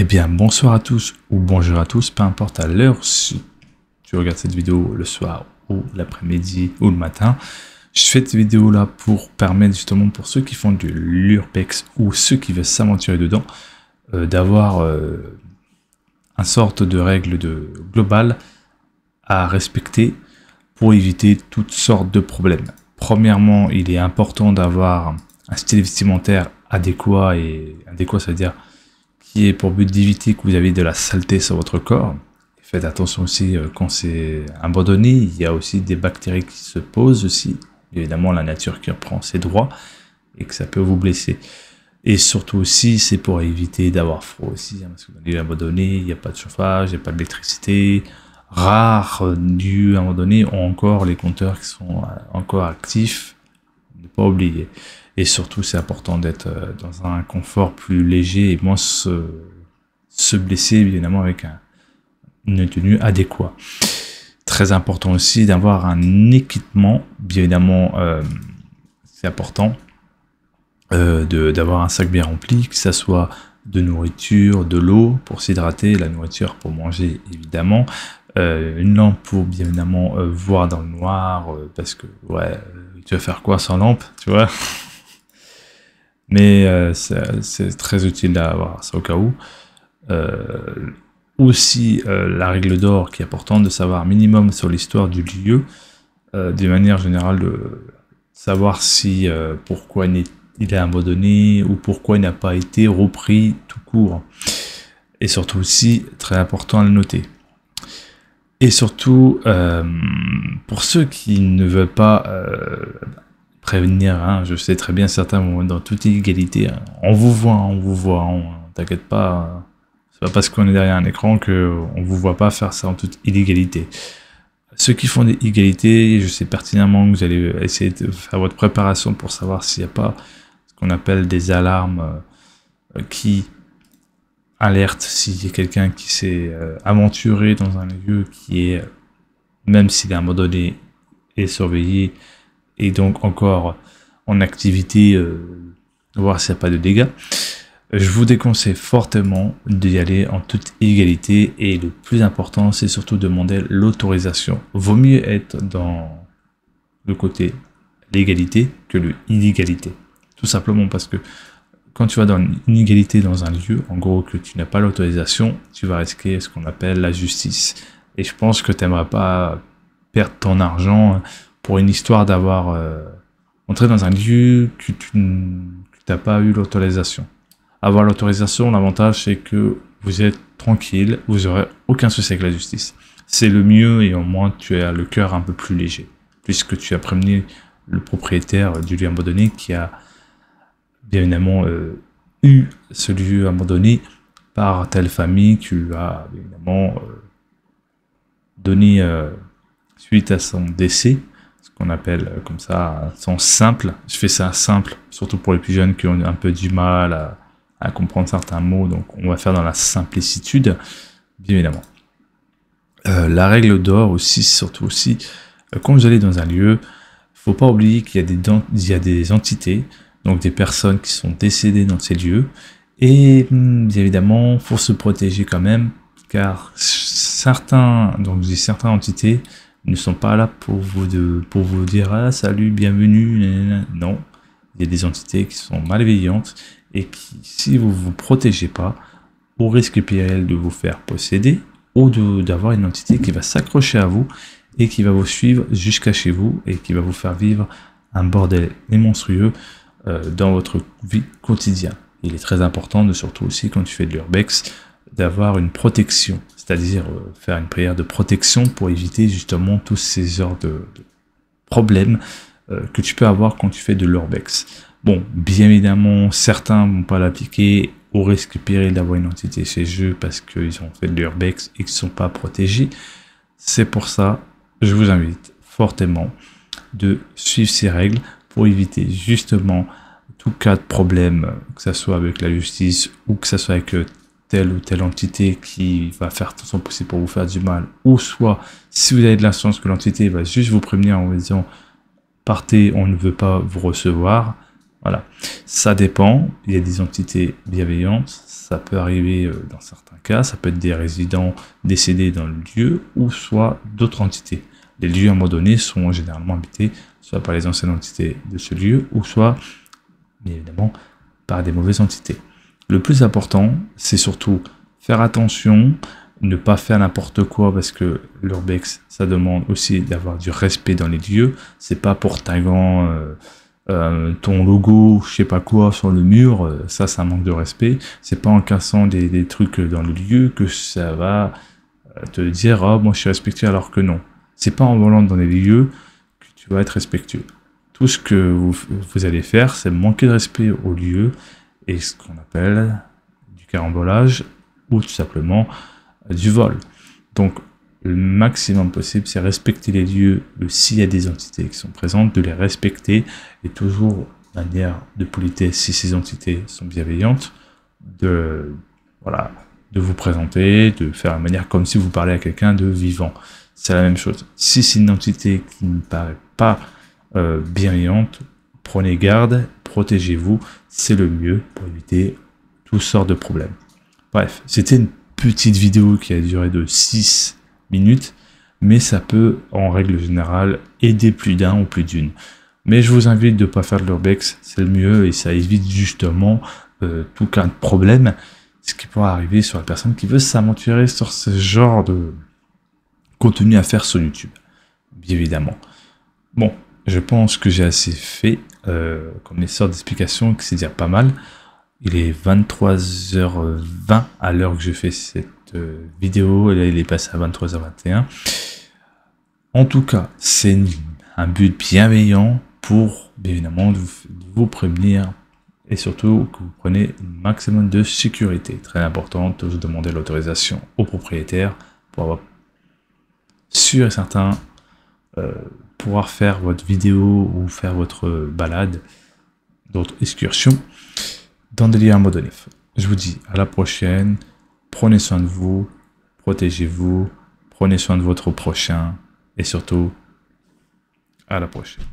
Eh bien, bonsoir à tous ou bonjour à tous, peu importe à l'heure si tu regardes cette vidéo le soir ou l'après-midi ou le matin. Je fais cette vidéo là pour permettre justement pour ceux qui font de l'urbex ou ceux qui veulent s'aventurer dedans d'avoir une sorte de règle globale à respecter pour éviter toutes sortes de problèmes. Premièrement, il est important d'avoir un style vestimentaire adéquat, et adéquat, c'est-à-dire qui est pour but d'éviter que vous avez de la saleté sur votre corps. Faites attention aussi quand c'est abandonné, il y a aussi des bactéries qui se posent aussi, évidemment la nature qui reprend ses droits et que ça peut vous blesser. Et surtout aussi, c'est pour éviter d'avoir froid aussi, parce que dans les lieux abandonnés, il n'y a pas de chauffage, il n'y a pas d'électricité. Rares lieux abandonnés ont encore les compteurs qui sont encore actifs, ne pas oublier. Et surtout, c'est important d'être dans un confort plus léger et moins se blesser, évidemment, avec une tenue adéquate. Très important aussi d'avoir un équipement, bien évidemment, c'est important d'avoir un sac bien rempli, que ça soit de nourriture, de l'eau pour s'hydrater, la nourriture pour manger, évidemment, une lampe pour, bien évidemment, voir dans le noir, parce que, ouais, tu vas faire quoi sans lampe, tu vois? Mais c'est très utile d'avoir ça au cas où. Aussi, la règle d'or qui est importante de savoir minimum sur l'histoire du lieu, de manière générale, de savoir si pourquoi il est abandonné ou pourquoi il n'a pas été repris tout court. Et surtout aussi, très important à le noter. Et surtout, pour ceux qui ne veulent pas prévenir, hein, je sais très bien certains vont dans toute illégalité, hein, on vous voit, t'inquiète pas, c'est pas parce qu'on est derrière un écran que on vous voit pas faire ça en toute illégalité. Ceux qui font des illégalités, je sais pertinemment que vous allez essayer de faire votre préparation pour savoir s'il n'y a pas ce qu'on appelle des alarmes qui alertent s'il y a quelqu'un qui s'est aventuré dans un lieu qui est, même s'il est abandonné, et surveillé, et donc encore en activité, voir s'il n'y a pas de dégâts. Je vous déconseille fortement d'y aller en toute illégalité, et le plus important, c'est surtout demander l'autorisation. Vaut mieux être dans le côté légalité que l'illégalité. Tout simplement parce que quand tu vas dans une inégalité dans un lieu, en gros que tu n'as pas l'autorisation, tu vas risquer ce qu'on appelle la justice. Et je pense que tu n'aimerais pas perdre ton argent pour une histoire d'avoir entré dans un lieu que tu n'as pas eu l'autorisation. Avoir l'autorisation, l'avantage c'est que vous êtes tranquille, vous n'aurez aucun souci avec la justice. C'est le mieux, et au moins tu as le cœur un peu plus léger, puisque tu as prévenu le propriétaire du lieu abandonné qui a bien évidemment eu ce lieu abandonné par telle famille qui lui a bien évidemment donné suite à son décès, ce qu'on appelle comme ça son simple. Je fais ça simple, surtout pour les plus jeunes qui ont un peu du mal à comprendre certains mots, donc on va faire dans la simplicitude, bien évidemment. La règle d'or aussi, surtout aussi, quand vous allez dans un lieu, faut pas oublier qu'il y a des entités, donc des personnes qui sont décédées dans ces lieux, et bien évidemment, faut se protéger quand même, car certaines entités ne sont pas là pour vous dire ah, salut, bienvenue, non. Il y a des entités qui sont malveillantes et qui, si vous vous protégez pas, au risque péril de vous faire posséder ou d'avoir une entité qui va s'accrocher à vous et qui va vous suivre jusqu'à chez vous et qui va vous faire vivre un bordel monstrueux dans votre vie quotidienne. Il est très important, surtout aussi quand tu fais de l'urbex, d'avoir une protection, c'est-à-dire faire une prière de protection pour éviter justement tous ces genres de problèmes que tu peux avoir quand tu fais de l'urbex. Bon, bien évidemment, certains ne vont pas l'appliquer au risque péril d'avoir une entité chez eux parce qu'ils ont fait de l'urbex et qu'ils ne sont pas protégés. C'est pour ça, je vous invite fortement de suivre ces règles pour éviter justement tout cas de problème, que ce soit avec la justice ou que ce soit avec telle ou telle entité qui va faire tout son possible pour vous faire du mal, ou soit si vous avez de la chance que l'entité va juste vous prévenir en vous disant partez, on ne veut pas vous recevoir. Voilà, ça dépend. Il y a des entités bienveillantes, ça peut arriver dans certains cas, ça peut être des résidents décédés dans le lieu, ou soit d'autres entités. Les lieux à un moment donné sont généralement habités soit par les anciennes entités de ce lieu, ou soit, bien évidemment, par des mauvaises entités. Le plus important, c'est surtout faire attention, ne pas faire n'importe quoi, parce que l'urbex, ça demande aussi d'avoir du respect dans les lieux. C'est pas pour taguant ton logo, je sais pas quoi, sur le mur, ça manque de respect. C'est pas en cassant des trucs dans le lieu que ça va te dire « Oh, moi je suis respectueux », alors que non. C'est pas en volant dans les lieux que tu vas être respectueux. Tout ce que vous allez faire, c'est manquer de respect au lieu, et ce qu'on appelle du carambolage, ou tout simplement du vol. Donc, le maximum possible, c'est respecter les lieux, s'il y a des entités qui sont présentes, de les respecter, et toujours, de manière de politesse, si ces entités sont bienveillantes, de vous présenter, de faire la manière comme si vous parlez à quelqu'un de vivant. C'est la même chose. Si c'est une entité qui ne paraît pas bienveillante, prenez garde, protégez-vous, c'est le mieux pour éviter toutes sortes de problèmes. Bref, c'était une petite vidéo qui a duré de 6 minutes, mais ça peut, en règle générale, aider plus d'un ou plus d'une. Mais je vous invite de ne pas faire de l'urbex, c'est le mieux, et ça évite justement tout cas de problème, ce qui pourrait arriver sur la personne qui veut s'aventurer sur ce genre de contenu à faire sur YouTube, bien évidemment. Bon, je pense que j'ai assez fait comme les sortes d'explications, que c'est déjà pas mal. Il est 23h20 à l'heure que je fais cette vidéo, et là il est passé à 23h21. En tout cas, c'est un but bienveillant pour, bien évidemment, de vous prévenir, et surtout que vous prenez un maximum de sécurité. Très important, toujours demander l'autorisation au propriétaire pour avoir sûr et certain pouvoir faire votre vidéo ou faire votre balade, d'autres excursions dans des lieux à modo neuf. Je vous dis à la prochaine, prenez soin de vous, protégez-vous, prenez soin de votre prochain, et surtout, à la prochaine.